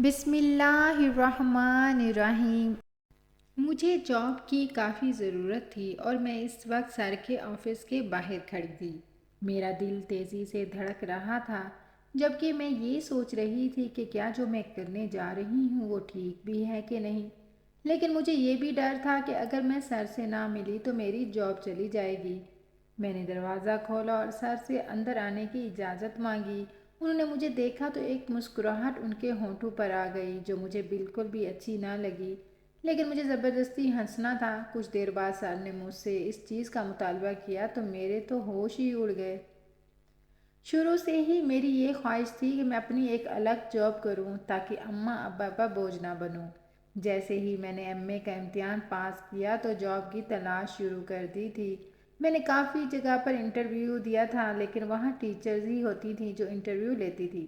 بسم اللہ الرحمن الرحیم۔ مجھے جاب کی کافی ضرورت تھی اور میں اس وقت سر کے آفس کے باہر کھڑی تھی۔ میرا دل تیزی سے دھڑک رہا تھا، جبکہ میں یہ سوچ رہی تھی کہ کیا جو میں کرنے جا رہی ہوں وہ ٹھیک بھی ہے کہ نہیں۔ لیکن مجھے یہ بھی ڈر تھا کہ اگر میں سر سے نہ ملی تو میری جاب چلی جائے گی۔ میں نے دروازہ کھولا اور سر سے اندر آنے کی اجازت مانگی۔ انہوں نے مجھے دیکھا تو ایک مسکراہٹ ان کے ہونٹوں پر آ گئی جو مجھے بالکل بھی اچھی نہ لگی، لیکن مجھے زبردستی ہنسنا تھا۔ کچھ دیر بعد سر نے مجھ سے اس چیز کا مطالبہ کیا تو میرے تو ہوش ہی اڑ گئے۔ شروع سے ہی میری یہ خواہش تھی کہ میں اپنی ایک الگ جاب کروں تاکہ اماں ابا کا بوجھ نہ بنوں۔ جیسے ہی میں نے ایم اے کا امتحان پاس کیا تو جاب کی تلاش شروع کر دی تھی۔ میں نے کافی جگہ پر انٹرویو دیا تھا، لیکن وہاں ٹیچرز ہی ہوتی تھیں جو انٹرویو لیتی تھی۔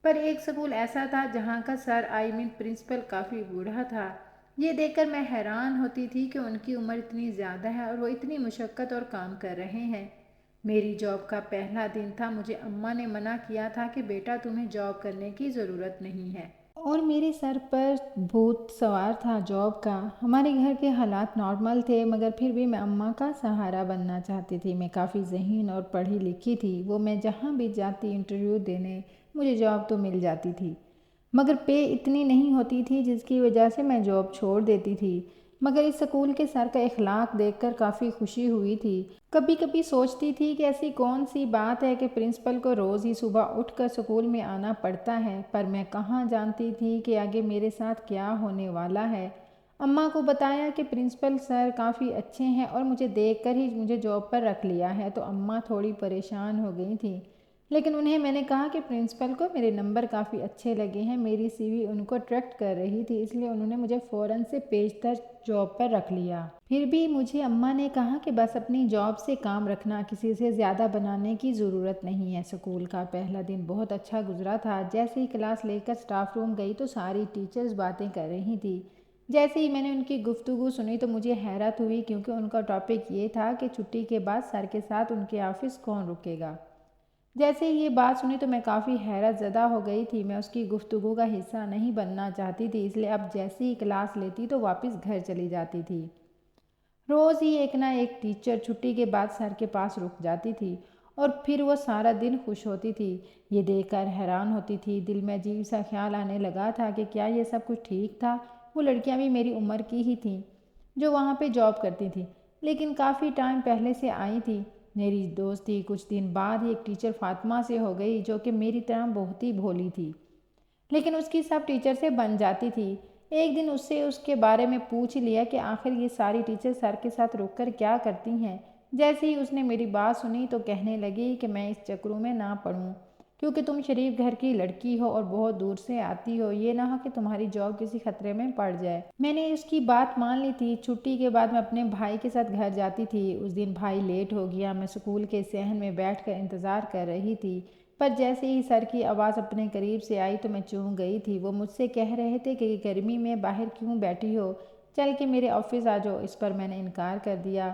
پر ایک سکول ایسا تھا جہاں کا سر پرنسپل کافی بوڑھا تھا۔ یہ دیکھ کر میں حیران ہوتی تھی کہ ان کی عمر اتنی زیادہ ہے اور وہ اتنی مشقت اور کام کر رہے ہیں۔ میری جاب کا پہلا دن تھا۔ مجھے اماں نے منع کیا تھا کہ بیٹا تمہیں جاب کرنے کی ضرورت نہیں ہے، اور میرے سر پر بھوت سوار تھا جاب کا۔ ہمارے گھر کے حالات نارمل تھے، مگر پھر بھی میں اماں کا سہارا بننا چاہتی تھی۔ میں کافی ذہین اور پڑھی لکھی تھی، وہ میں جہاں بھی جاتی انٹرویو دینے مجھے جاب تو مل جاتی تھی، مگر پے اتنی نہیں ہوتی تھی جس کی وجہ سے میں جاب چھوڑ دیتی تھی۔ مگر اس سکول کے سر کا اخلاق دیکھ کر کافی خوشی ہوئی تھی۔ کبھی کبھی سوچتی تھی کہ ایسی کون سی بات ہے کہ پرنسپل کو روز ہی صبح اٹھ کر سکول میں آنا پڑتا ہے، پر میں کہاں جانتی تھی کہ آگے میرے ساتھ کیا ہونے والا ہے۔ اماں کو بتایا کہ پرنسپل سر کافی اچھے ہیں اور مجھے دیکھ کر ہی مجھے جاب پر رکھ لیا ہے تو اماں تھوڑی پریشان ہو گئی تھیں، لیکن انہیں میں نے کہا کہ پرنسپل کو میرے نمبر کافی اچھے لگے ہیں، میری سی وی ان کو اٹریکٹ کر رہی تھی، اس لیے انہوں نے مجھے فوراً سے پیشتر جاب پر رکھ لیا۔ پھر بھی مجھے اماں نے کہا کہ بس اپنی جاب سے کام رکھنا، کسی سے زیادہ بنانے کی ضرورت نہیں ہے۔ سکول کا پہلا دن بہت اچھا گزرا تھا۔ جیسے ہی کلاس لے کر اسٹاف روم گئی تو ساری ٹیچرز باتیں کر رہی تھی۔ جیسے ہی میں نے ان کی گفتگو سنی تو مجھے حیرت ہوئی، کیونکہ ان کا ٹاپک یہ تھا کہ چھٹی کے بعد سر کے ساتھ ان کے آفس کون رکے گا۔ جیسے ہی یہ بات سنی تو میں کافی حیرت زدہ ہو گئی تھی۔ میں اس کی گفتگو کا حصہ نہیں بننا چاہتی تھی، اس لیے اب جیسے ہی کلاس لیتی تو واپس گھر چلی جاتی تھی۔ روز ہی ایک نہ ایک ٹیچر چھٹی کے بعد سر کے پاس رک جاتی تھی اور پھر وہ سارا دن خوش ہوتی تھی۔ یہ دیکھ کر حیران ہوتی تھی۔ دل میں عجیب سا خیال آنے لگا تھا کہ کیا یہ سب کچھ ٹھیک تھا؟ وہ لڑکیاں بھی میری عمر کی ہی تھیں جو وہاں پہ جاب کرتی تھیں، لیکن کافی ٹائم پہلے سے آئی تھیں۔ میری دوستی کچھ دن بعد ہی ایک ٹیچر فاطمہ سے ہو گئی، جو کہ میری طرح بہت ہی بھولی تھی، لیکن اس کی سب ٹیچر سے بن جاتی تھی۔ ایک دن اس سے اس کے بارے میں پوچھ لیا کہ آخر یہ ساری ٹیچر سر کے ساتھ رک کر کیا کرتی ہیں۔ جیسے ہی اس نے میری بات سنی تو کہنے لگی کہ میں اس چکروں میں نہ پڑوں، کیونکہ تم شریف گھر کی لڑکی ہو اور بہت دور سے آتی ہو، یہ نہ ہو کہ تمہاری جاب کسی خطرے میں پڑ جائے۔ میں نے اس کی بات مان لی تھی۔ چھٹی کے بعد میں اپنے بھائی کے ساتھ گھر جاتی تھی۔ اس دن بھائی لیٹ ہو گیا۔ میں سکول کے صحن میں بیٹھ کر انتظار کر رہی تھی، پر جیسے ہی سر کی آواز اپنے قریب سے آئی تو میں چونک گئی تھی۔ وہ مجھ سے کہہ رہے تھے کہ گرمی میں باہر کیوں بیٹھی ہو، چل کے میرے آفس آ جاؤ۔ اس پر میں نے انکار کر دیا۔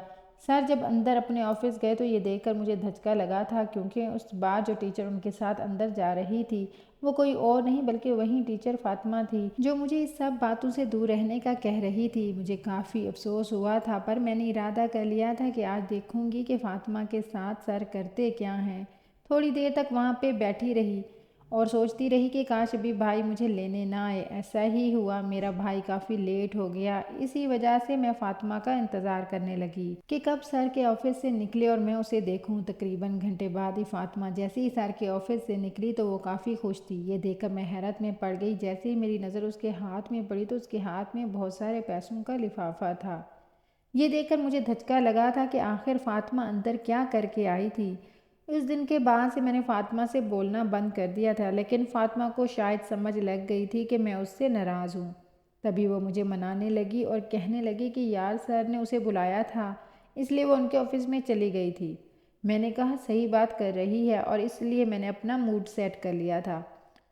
سر جب اندر اپنے آفس گئے تو یہ دیکھ کر مجھے دھچکا لگا تھا، کیونکہ اس بار جو ٹیچر ان کے ساتھ اندر جا رہی تھی وہ کوئی اور نہیں بلکہ وہی ٹیچر فاطمہ تھی، جو مجھے اس سب باتوں سے دور رہنے کا کہہ رہی تھی۔ مجھے کافی افسوس ہوا تھا، پر میں نے ارادہ کر لیا تھا کہ آج دیکھوں گی کہ فاطمہ کے ساتھ سر کرتے کیا ہیں۔ تھوڑی دیر تک وہاں پہ بیٹھی رہی اور سوچتی رہی کہ کاش ابھی بھائی مجھے لینے نہ آئے۔ ایسا ہی ہوا، میرا بھائی کافی لیٹ ہو گیا۔ اسی وجہ سے میں فاطمہ کا انتظار کرنے لگی کہ کب سر کے آفس سے نکلے اور میں اسے دیکھوں۔ تقریباً گھنٹے بعد ہی فاطمہ جیسے ہی سر کے آفس سے نکلی تو وہ کافی خوش تھی۔ یہ دیکھ کر میں حیرت میں پڑ گئی۔ جیسے ہی میری نظر اس کے ہاتھ میں پڑی تو اس کے ہاتھ میں بہت سارے پیسوں کا لفافہ تھا۔ یہ دیکھ کر مجھے دھچکا لگا تھا کہ آخر فاطمہ اندر کیا کر کے آئی تھی۔ اس دن کے بعد سے میں نے فاطمہ سے بولنا بند کر دیا تھا، لیکن فاطمہ کو شاید سمجھ لگ گئی تھی کہ میں اس سے ناراض ہوں۔ تبھی وہ مجھے منانے لگی اور کہنے لگی کہ یار سر نے اسے بلایا تھا، اس لیے وہ ان کے آفس میں چلی گئی تھی۔ میں نے کہا صحیح بات کر رہی ہے، اور اس لیے میں نے اپنا موڈ سیٹ کر لیا تھا۔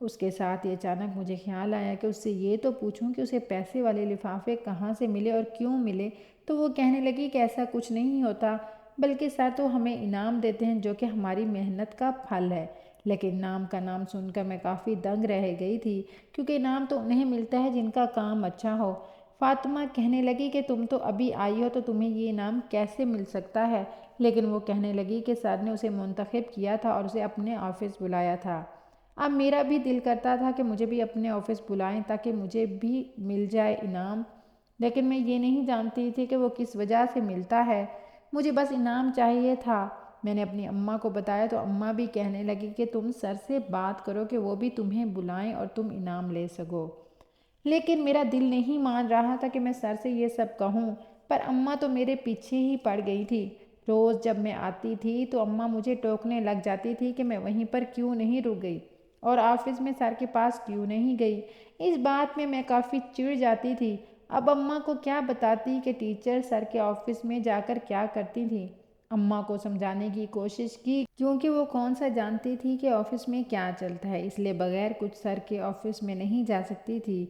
اس کے ساتھ ہی اچانک مجھے خیال آیا کہ اس سے یہ تو پوچھوں کہ اسے پیسے والے لفافے کہاں سے ملے اور کیوں ملے، تو وہ کہنے لگی کہ ایسا کچھ نہیں ہوتا، بلکہ سر تو ہمیں انعام دیتے ہیں جو کہ ہماری محنت کا پھل ہے، لیکن انعام کا نام سن کر میں کافی دنگ رہ گئی تھی، کیونکہ انعام تو انہیں ملتا ہے جن کا کام اچھا ہو۔ فاطمہ کہنے لگی کہ تم تو ابھی آئی ہو تو تمہیں یہ انعام کیسے مل سکتا ہے؟ لیکن وہ کہنے لگی کہ سر نے اسے منتخب کیا تھا اور اسے اپنے آفس بلایا تھا۔ اب میرا بھی دل کرتا تھا کہ مجھے بھی اپنے آفس بلائیں تاکہ مجھے بھی مل جائے انعام، لیکن میں یہ نہیں جانتی تھی کہ وہ کس وجہ سے ملتا ہے۔ مجھے بس انعام چاہیے تھا۔ میں نے اپنی اماں کو بتایا تو اماں بھی کہنے لگی کہ تم سر سے بات کرو کہ وہ بھی تمہیں بلائیں اور تم انعام لے سکو۔ لیکن میرا دل نہیں مان رہا تھا کہ میں سر سے یہ سب کہوں، پر اماں تو میرے پیچھے ہی پڑ گئی تھی۔ روز جب میں آتی تھی تو اماں مجھے ٹوکنے لگ جاتی تھی کہ میں وہیں پر کیوں نہیں رک گئی اور آفس میں سر کے پاس کیوں نہیں گئی۔ اس بات میں کافی چڑ جاتی تھی۔ اب اماں کو کیا بتاتی کہ ٹیچر سر کے آفس میں جا کر کیا کرتی تھی۔ اماں کو سمجھانے کی کوشش کی، کیونکہ وہ کون سا جانتی تھی کہ آفس میں کیا چلتا ہے، اس لیے بغیر کچھ سر کے آفس میں نہیں جا سکتی تھی۔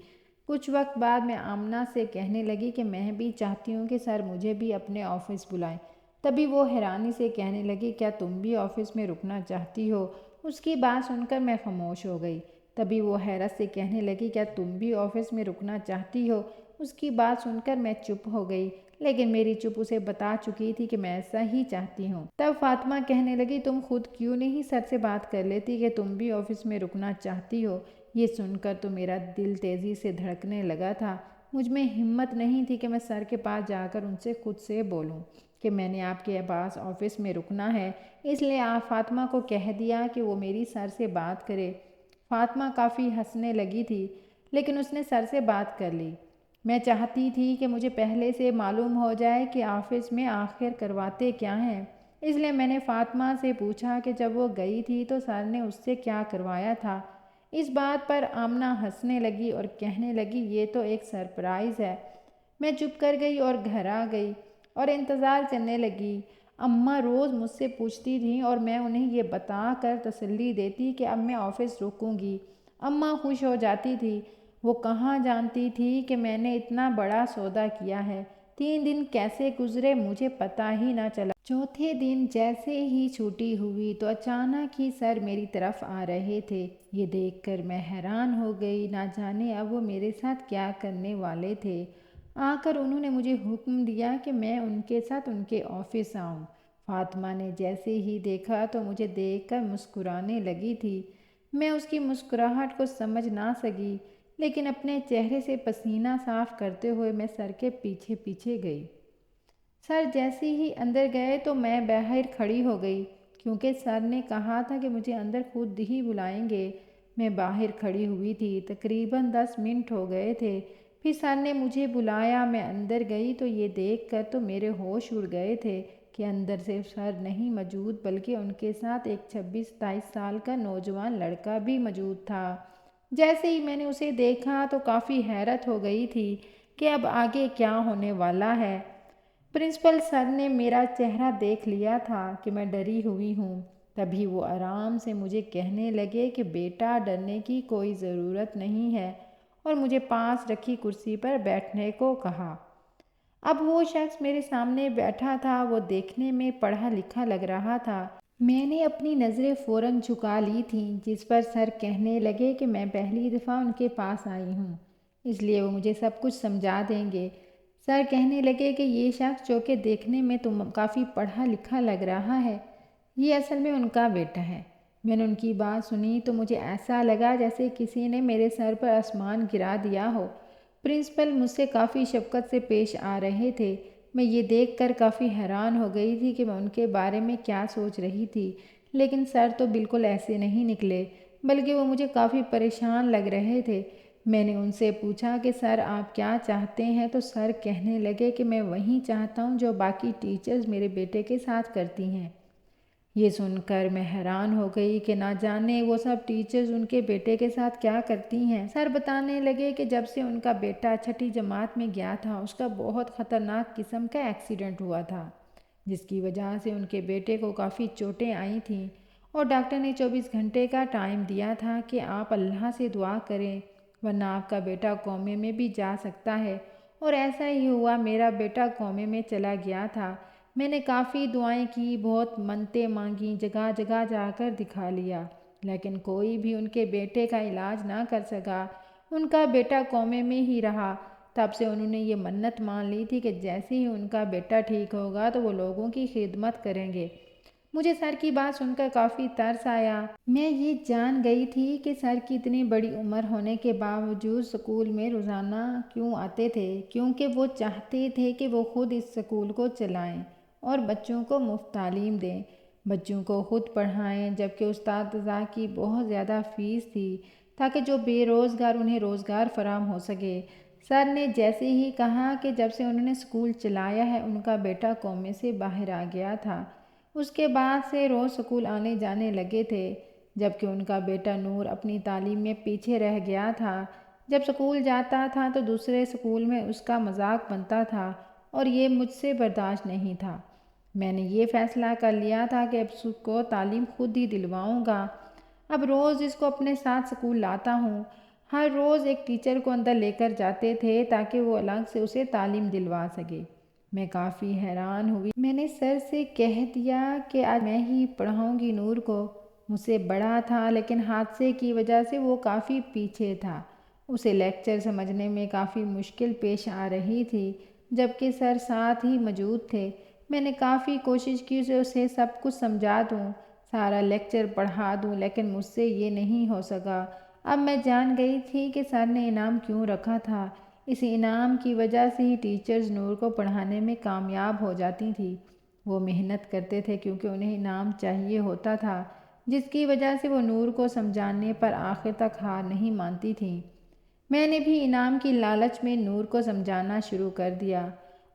کچھ وقت بعد میں آمنہ سے کہنے لگی کہ میں بھی چاہتی ہوں کہ سر مجھے بھی اپنے آفس بلائیں۔ تبھی وہ حیرانی سے کہنے لگی کیا تم بھی آفس میں رکنا چاہتی ہو؟ اس کی بات سن کر میں خاموش ہو گئی۔ تبھی وہ حیرت سے کہنے لگی کیا تم بھی آفس میں رکنا چاہتی ہو؟ اس کی بات سن کر میں چپ ہو گئی، لیکن میری چپ اسے بتا چکی تھی کہ میں ایسا ہی چاہتی ہوں۔ تب فاطمہ کہنے لگی تم خود کیوں نہیں سر سے بات کر لیتی کہ تم بھی آفس میں رکنا چاہتی ہو؟ یہ سن کر تو میرا دل تیزی سے دھڑکنے لگا تھا۔ مجھ میں ہمت نہیں تھی کہ میں سر کے پاس جا کر ان سے خود سے بولوں کہ میں نے آپ کے پاس آفس میں رکنا ہے، اس لیے آپ فاطمہ کو کہہ دیا کہ وہ میری سر سے بات کرے۔ فاطمہ کافی ہنسنے لگی تھی، لیکن اس نے سر سے بات کر لی۔ میں چاہتی تھی کہ مجھے پہلے سے معلوم ہو جائے کہ آفس میں آخر کرواتے کیا ہیں، اس لیے میں نے فاطمہ سے پوچھا کہ جب وہ گئی تھی تو سر نے اس سے کیا کروایا تھا۔ اس بات پر آمنہ ہنسنے لگی اور کہنے لگی یہ تو ایک سرپرائز ہے۔ میں چپ کر گئی اور گھر آ گئی اور انتظار کرنے لگی۔ اماں روز مجھ سے پوچھتی تھیں اور میں انہیں یہ بتا کر تسلی دیتی کہ اب میں آفس رکوں گی۔ اماں خوش ہو جاتی تھی۔ وہ کہاں جانتی تھی کہ میں نے اتنا بڑا سودا کیا ہے۔ 3 دن کیسے گزرے مجھے پتہ ہی نہ چلا۔ چوتھے دن جیسے ہی چھٹی ہوئی تو اچانک ہی سر میری طرف آ رہے تھے۔ یہ دیکھ کر میں حیران ہو گئی، نہ جانے اب وہ میرے ساتھ کیا کرنے والے تھے۔ آ کر انہوں نے مجھے حکم دیا کہ میں ان کے ساتھ ان کے آفس آؤں۔ فاطمہ نے جیسے ہی دیکھا تو مجھے دیکھ کر مسکرانے لگی تھی۔ میں اس کی مسکراہٹ کو سمجھ نہ سکی، لیکن اپنے چہرے سے پسینہ صاف کرتے ہوئے میں سر کے پیچھے پیچھے گئی۔ سر جیسے ہی اندر گئے تو میں باہر کھڑی ہو گئی، کیونکہ سر نے کہا تھا کہ مجھے اندر خود ہی بلائیں گے۔ میں باہر کھڑی ہوئی تھی، تقریباً 10 منٹ ہو گئے تھے۔ پھر سر نے مجھے بلایا، میں اندر گئی تو یہ دیکھ کر تو میرے ہوش اڑ گئے تھے کہ اندر صرف سر نہیں موجود بلکہ ان کے ساتھ ایک 26-27 سال کا نوجوان لڑکا بھی موجود تھا۔ جیسے ہی میں نے اسے دیکھا تو کافی حیرت ہو گئی تھی کہ اب آگے کیا ہونے والا ہے۔ پرنسپل سر نے میرا چہرہ دیکھ لیا تھا کہ میں ڈری ہوئی ہوں۔ تبھی وہ آرام سے مجھے کہنے لگے کہ بیٹا ڈرنے کی کوئی ضرورت نہیں ہے، اور مجھے پاس رکھی کرسی پر بیٹھنے کو کہا۔ اب وہ شخص میرے سامنے بیٹھا تھا، وہ دیکھنے میں پڑھا لکھا لگ رہا تھا۔ میں نے اپنی نظریں فوراً جھکا لی تھیں، جس پر سر کہنے لگے کہ میں پہلی دفعہ ان کے پاس آئی ہوں، اس لیے وہ مجھے سب کچھ سمجھا دیں گے۔ سر کہنے لگے کہ یہ شخص جو کہ دیکھنے میں کافی پڑھا لکھا لگ رہا ہے، یہ اصل میں ان کا بیٹا ہے۔ میں نے ان کی بات سنی تو مجھے ایسا لگا جیسے کسی نے میرے سر پر آسمان گرا دیا ہو۔ پرنسپل مجھ سے کافی شفقت سے پیش آ رہے تھے۔ میں یہ دیکھ کر کافی حیران ہو گئی تھی کہ میں ان کے بارے میں کیا سوچ رہی تھی، لیکن سر تو بالکل ایسے نہیں نکلے، بلکہ وہ مجھے کافی پریشان لگ رہے تھے۔ میں نے ان سے پوچھا کہ سر آپ کیا چاہتے ہیں، تو سر کہنے لگے کہ میں وہی چاہتا ہوں جو باقی ٹیچرز میرے بیٹے کے ساتھ کرتی ہیں۔ یہ سن کر میں حیران ہو گئی کہ نہ جانے وہ سب ٹیچرز ان کے بیٹے کے ساتھ کیا کرتی ہیں۔ سر بتانے لگے کہ جب سے ان کا بیٹا چھٹی جماعت میں گیا تھا، اس کا بہت خطرناک قسم کا ایکسیڈنٹ ہوا تھا، جس کی وجہ سے ان کے بیٹے کو کافی چوٹیں آئی تھیں، اور ڈاکٹر نے 24 گھنٹے کا ٹائم دیا تھا کہ آپ اللہ سے دعا کریں، ورنہ آپ کا بیٹا کومے میں بھی جا سکتا ہے۔ اور ایسا ہی ہوا، میرا بیٹا کومے میں چلا گیا تھا۔ میں نے کافی دعائیں کی، بہت منتیں مانگیں، جگہ جگہ جا کر دکھا لیا، لیکن کوئی بھی ان کے بیٹے کا علاج نہ کر سکا۔ ان کا بیٹا کومے میں ہی رہا۔ تب سے انہوں نے یہ منت مان لی تھی کہ جیسے ہی ان کا بیٹا ٹھیک ہوگا تو وہ لوگوں کی خدمت کریں گے۔ مجھے سر کی بات سن کر کافی ترس آیا۔ میں یہ جان گئی تھی کہ سر کی اتنی بڑی عمر ہونے کے باوجود اسکول میں روزانہ کیوں آتے تھے، کیونکہ وہ چاہتے تھے کہ وہ خود اس اسکول کو چلائیں اور بچوں کو مفت تعلیم دیں، بچوں کو خود پڑھائیں، جبکہ اساتذہ کی بہت زیادہ فیس تھی تاکہ جو بے روزگار انہیں روزگار فراہم ہو سکے۔ سر نے جیسے ہی کہا کہ جب سے انہوں نے اسکول چلایا ہے ان کا بیٹا کومے سے باہر آ گیا تھا، اس کے بعد سے روز اسکول آنے جانے لگے تھے، جبکہ ان کا بیٹا نور اپنی تعلیم میں پیچھے رہ گیا تھا۔ جب اسکول جاتا تھا تو دوسرے اسکول میں اس کا مذاق بنتا تھا اور یہ مجھ سے برداشت نہیں تھا۔ میں نے یہ فیصلہ کر لیا تھا کہ اب اس کو تعلیم خود ہی دلواؤں گا۔ اب روز اس کو اپنے ساتھ اسکول لاتا ہوں۔ ہر روز ایک ٹیچر کو اندر لے کر جاتے تھے تاکہ وہ الگ سے اسے تعلیم دلوا سکے۔ میں کافی حیران ہوئی۔ میں نے سر سے کہہ دیا کہ آج میں ہی پڑھاؤں گی نور کو۔ مجھ سے بڑا تھا لیکن حادثے کی وجہ سے وہ کافی پیچھے تھا۔ اسے لیکچر سمجھنے میں کافی مشکل پیش آ رہی تھی، جبکہ سر ساتھ ہی موجود تھے۔ میں نے کافی کوشش کی اسے سب کچھ سمجھا دوں، سارا لیکچر پڑھا دوں، لیکن مجھ سے یہ نہیں ہو سکا۔ اب میں جان گئی تھی کہ سر نے انعام کیوں رکھا تھا۔ اس انعام کی وجہ سے ہی ٹیچرز نور کو پڑھانے میں کامیاب ہو جاتی تھیں۔ وہ محنت کرتے تھے کیونکہ انہیں انعام چاہیے ہوتا تھا، جس کی وجہ سے وہ نور کو سمجھانے پر آخر تک ہار نہیں مانتی تھیں۔ میں نے بھی انعام کی لالچ میں نور کو سمجھانا شروع کر دیا۔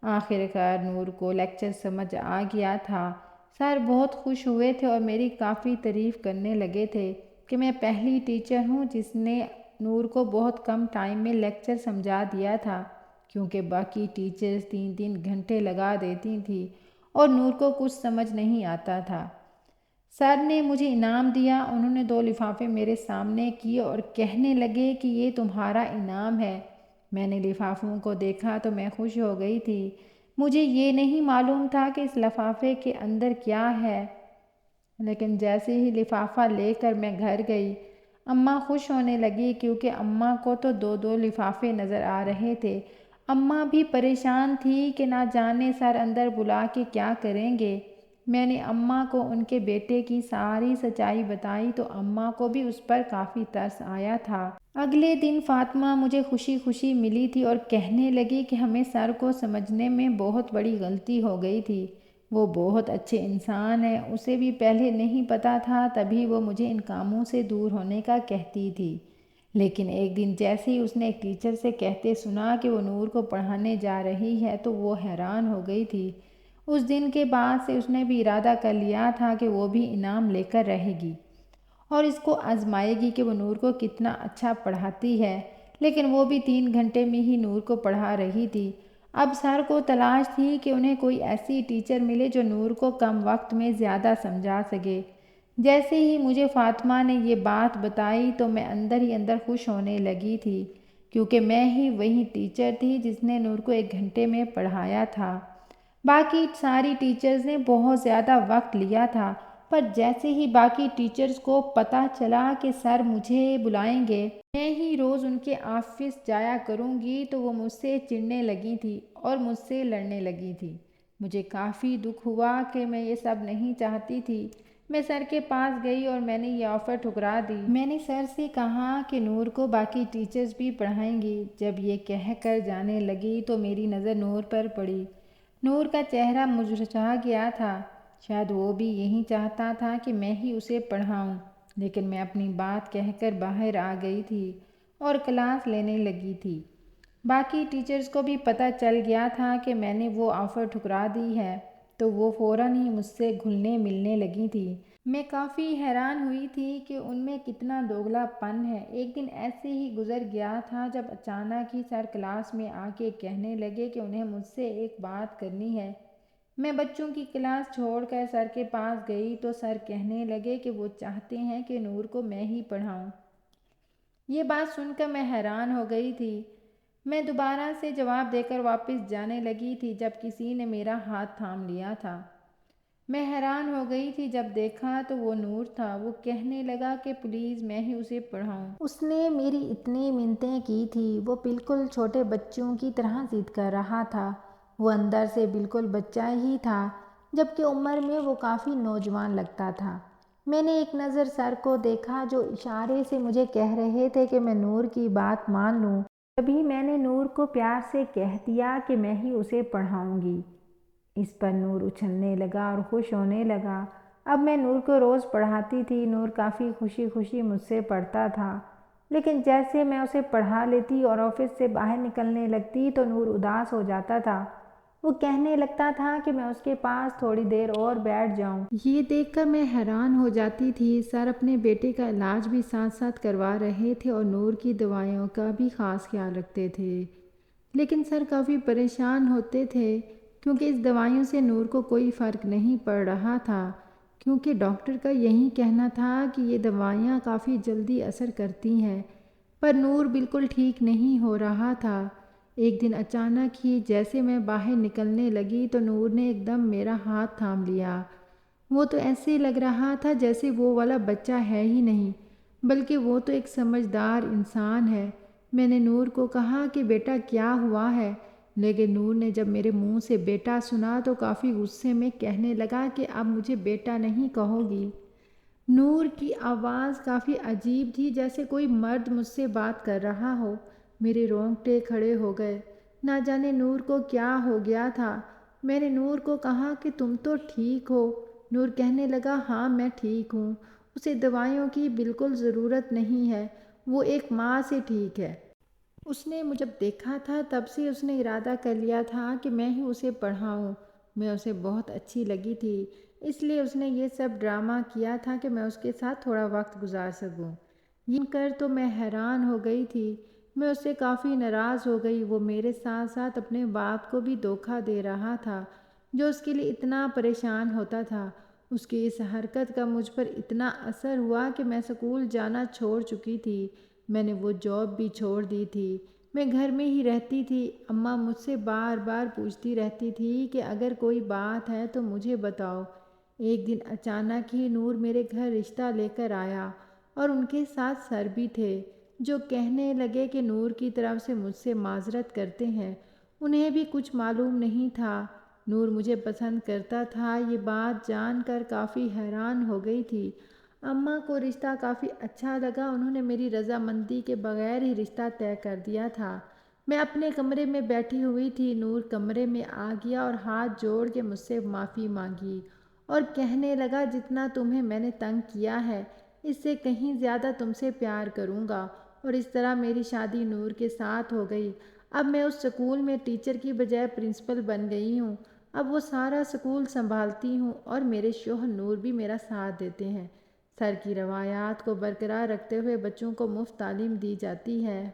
آخر کار نور کو لیکچر سمجھ آ گیا تھا۔ سر بہت خوش ہوئے تھے اور میری کافی تعریف کرنے لگے تھے کہ میں پہلی ٹیچر ہوں جس نے نور کو بہت کم ٹائم میں لیکچر سمجھا دیا تھا، کیونکہ باقی ٹیچرز 3 گھنٹے لگا دیتی تھیں اور نور کو کچھ سمجھ نہیں آتا تھا۔ سر نے مجھے انعام دیا۔ انہوں نے 2 لفافے میرے سامنے کیے اور کہنے لگے کہ یہ تمہارا انعام ہے۔ میں نے لفافوں کو دیکھا تو میں خوش ہو گئی تھی۔ مجھے یہ نہیں معلوم تھا کہ اس لفافے کے اندر کیا ہے، لیکن جیسے ہی لفافہ لے کر میں گھر گئی، اماں خوش ہونے لگی کیونکہ اماں کو تو 2 لفافے نظر آ رہے تھے۔ اماں بھی پریشان تھی کہ نہ جانے سر اندر بلا کے کیا کریں گے۔ میں نے اماں کو ان کے بیٹے کی ساری سچائی بتائی تو اماں کو بھی اس پر کافی ترس آیا تھا۔ اگلے دن فاطمہ مجھے خوشی خوشی ملی تھی اور کہنے لگی کہ ہمیں سر کو سمجھنے میں بہت بڑی غلطی ہو گئی تھی۔ وہ بہت اچھے انسان ہیں، اسے بھی پہلے نہیں پتہ تھا، تبھی وہ مجھے ان کاموں سے دور ہونے کا کہتی تھی۔ لیکن ایک دن جیسے ہی اس نے ایک ٹیچر سے کہتے سنا کہ وہ نور کو پڑھانے جا رہی ہے تو وہ حیران ہو گئی تھی۔ اس دن کے بعد سے اس نے بھی ارادہ کر لیا تھا کہ وہ بھی انعام لے کر رہے گی اور اس کو آزمائے گی کہ وہ نور کو کتنا اچھا پڑھاتی ہے۔ لیکن وہ بھی 3 گھنٹے میں ہی نور کو پڑھا رہی تھی۔ اب سر کو تلاش تھی کہ انہیں کوئی ایسی ٹیچر ملے جو نور کو کم وقت میں زیادہ سمجھا سکے۔ جیسے ہی مجھے فاطمہ نے یہ بات بتائی تو میں اندر ہی اندر خوش ہونے لگی تھی، کیونکہ میں ہی وہی ٹیچر تھی جس نے نور کو 1 گھنٹے میں پڑھایا تھا۔ باقی ساری ٹیچرز نے بہت زیادہ وقت لیا تھا، پر جیسے ہی باقی ٹیچرز کو پتہ چلا کہ سر مجھے بلائیں گے، میں ہی روز ان کے آفس جایا کروں گی، تو وہ مجھ سے چڑھنے لگی تھی اور مجھ سے لڑنے لگی تھی۔ مجھے کافی دکھ ہوا کہ میں یہ سب نہیں چاہتی تھی۔ میں سر کے پاس گئی اور میں نے یہ آفر ٹھکرا دی۔ میں نے سر سے کہا کہ نور کو باقی ٹیچرز بھی پڑھائیں گی۔ جب یہ کہہ کر جانے لگی تو میری نظر نور پر پڑی۔ نور کا چہرہ مرجھا گیا تھا۔ شاید وہ بھی یہی چاہتا تھا کہ میں ہی اسے پڑھاؤں، لیکن میں اپنی بات کہہ کر باہر آ گئی تھی اور کلاس لینے لگی تھی۔ باقی ٹیچرز کو بھی پتہ چل گیا تھا کہ میں نے وہ آفر ٹھکرا دی ہے، تو وہ فوراً ہی مجھ سے گھلنے ملنے لگی تھی۔ میں کافی حیران ہوئی تھی کہ ان میں کتنا دوگلا پن ہے۔ ایک دن ایسے ہی گزر گیا تھا جب اچانک ہی سر کلاس میں آ کے کہنے لگے کہ انہیں مجھ سے ایک بات کرنی ہے۔ میں بچوں کی کلاس چھوڑ کر سر کے پاس گئی تو سر کہنے لگے کہ وہ چاہتے ہیں کہ نور کو میں ہی پڑھاؤں۔ یہ بات سن کر میں حیران ہو گئی تھی۔ میں دوبارہ سے جواب دے کر واپس جانے لگی تھی جب کسی نے میرا ہاتھ تھام لیا تھا۔ میں حیران ہو گئی تھی جب دیکھا تو وہ نور تھا۔ وہ کہنے لگا کہ پلیز میں ہی اسے پڑھاؤں۔ اس نے میری اتنی منتیں کی تھی۔ وہ بالکل چھوٹے بچوں کی طرح ضد کر رہا تھا۔ وہ اندر سے بالکل بچہ ہی تھا، جبکہ عمر میں وہ کافی نوجوان لگتا تھا۔ میں نے ایک نظر سر کو دیکھا جو اشارے سے مجھے کہہ رہے تھے کہ میں نور کی بات مان لوں۔ تبھی میں نے نور کو پیار سے کہہ دیا کہ میں ہی اسے پڑھاؤں گی۔ اس پر نور اچھلنے لگا اور خوش ہونے لگا۔ اب میں نور کو روز پڑھاتی تھی۔ نور کافی خوشی خوشی مجھ سے پڑھتا تھا، لیکن جیسے میں اسے پڑھا لیتی اور آفس سے باہر نکلنے لگتی تو نور اداس ہو جاتا تھا۔ وہ کہنے لگتا تھا کہ میں اس کے پاس تھوڑی دیر اور بیٹھ جاؤں۔ یہ دیکھ کر میں حیران ہو جاتی تھی۔ سر اپنے بیٹے کا علاج بھی ساتھ ساتھ کروا رہے تھے اور نور کی دوائیوں کا بھی خاص خیال رکھتے تھے، لیکن سر کافی پریشان ہوتے تھے کیونکہ اس دوائیوں سے نور کو کوئی فرق نہیں پڑ رہا تھا، کیونکہ ڈاکٹر کا یہی کہنا تھا کہ یہ دوائیاں کافی جلدی اثر کرتی ہیں، پر نور بالکل ٹھیک نہیں ہو رہا تھا۔ ایک دن اچانک ہی جیسے میں باہر نکلنے لگی تو نور نے ایک دم میرا ہاتھ تھام لیا۔ وہ تو ایسے لگ رہا تھا جیسے وہ والا بچہ ہے ہی نہیں، بلکہ وہ تو ایک سمجھدار انسان ہے۔ میں نے نور کو کہا کہ بیٹا کیا ہوا ہے، لیکن نور نے جب میرے منہ سے بیٹا سنا تو کافی غصے میں کہنے لگا کہ اب مجھے بیٹا نہیں کہو گی۔ نور کی آواز کافی عجیب تھی، جیسے کوئی مرد مجھ سے بات کر رہا ہو۔ میرے رونگٹے کھڑے ہو گئے۔ نہ جانے نور کو کیا ہو گیا تھا۔ میں نے نور کو کہا کہ تم تو ٹھیک ہو؟ نور کہنے لگا ہاں میں ٹھیک ہوں، اسے دوائیوں کی بالکل ضرورت نہیں ہے، وہ ایک ماں سے ٹھیک ہے۔ اس نے مجھے جب دیکھا تھا تب سے اس نے ارادہ کر لیا تھا کہ میں ہی اسے پڑھاؤں۔ میں اسے بہت اچھی لگی تھی، اس لیے اس نے یہ سب ڈرامہ کیا تھا کہ میں اس کے ساتھ تھوڑا وقت گزار سکوں۔ یہ کر تو میں حیران ہو گئی تھی۔ میں اس سے کافی ناراض ہو گئی۔ وہ میرے ساتھ ساتھ اپنے باپ کو بھی دھوکہ دے رہا تھا، جو اس کے لیے اتنا پریشان ہوتا تھا۔ اس کی اس حرکت کا مجھ پر اتنا اثر ہوا کہ میں اسکول جانا چھوڑ چکی تھی۔ میں نے وہ جاب بھی چھوڑ دی تھی۔ میں گھر میں ہی رہتی تھی۔ اماں مجھ سے بار بار پوچھتی رہتی تھی کہ اگر کوئی بات ہے تو مجھے بتاؤ۔ ایک دن اچانک ہی نور میرے گھر رشتہ لے کر آیا اور ان کے ساتھ سر بھی تھے، جو کہنے لگے کہ نور کی طرف سے مجھ سے معذرت کرتے ہیں۔ انہیں بھی کچھ معلوم نہیں تھا نور مجھے پسند کرتا تھا۔ یہ بات جان کر کافی حیران ہو گئی تھی۔ اماں کو رشتہ کافی اچھا لگا۔ انہوں نے میری رضامندی کے بغیر ہی رشتہ طے کر دیا تھا۔ میں اپنے کمرے میں بیٹھی ہوئی تھی۔ نور کمرے میں آ گیا اور ہاتھ جوڑ کے مجھ سے معافی مانگی اور کہنے لگا جتنا تمہیں میں نے تنگ کیا ہے اس سے کہیں زیادہ تم سے پیار کروں گا، اور اس طرح میری شادی نور کے ساتھ ہو گئی۔ اب میں اس سکول میں ٹیچر کی بجائے پرنسپل بن گئی ہوں۔ اب وہ سارا سکول سنبھالتی ہوں اور میرے شوہر نور بھی میرا ساتھ دیتے ہیں۔ سر کی روایات کو برقرار رکھتے ہوئے بچوں کو مفت تعلیم دی جاتی ہے۔